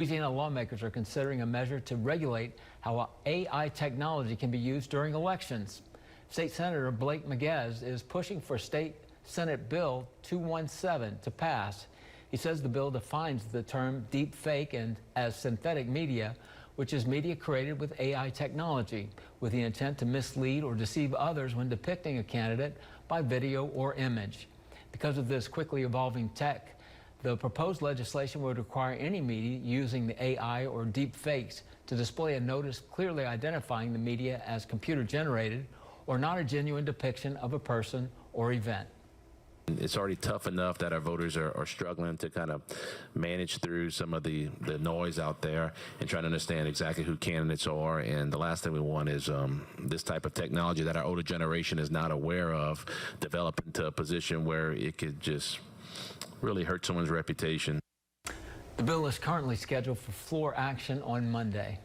Louisiana lawmakers are considering a measure to regulate how AI technology can be used during elections. State Senator Blake Miguez is pushing for State Senate Bill 217 to pass. He says the bill defines the term deep fake and as synthetic media, which is media created with AI technology with the intent to mislead or deceive others when depicting a candidate by video or image. Because of this quickly evolving tech, the proposed legislation would require any media using the AI or deep fakes to display a notice clearly identifying the media as computer generated or not a genuine depiction of a person or event. It's already tough enough that our voters are struggling to kind of manage through some of the noise out there and trying to understand exactly who candidates are. And the last thing we want is this type of technology that our older generation is not aware of develop into a position where it could just really hurt someone's reputation. The bill is currently scheduled for floor action on Monday.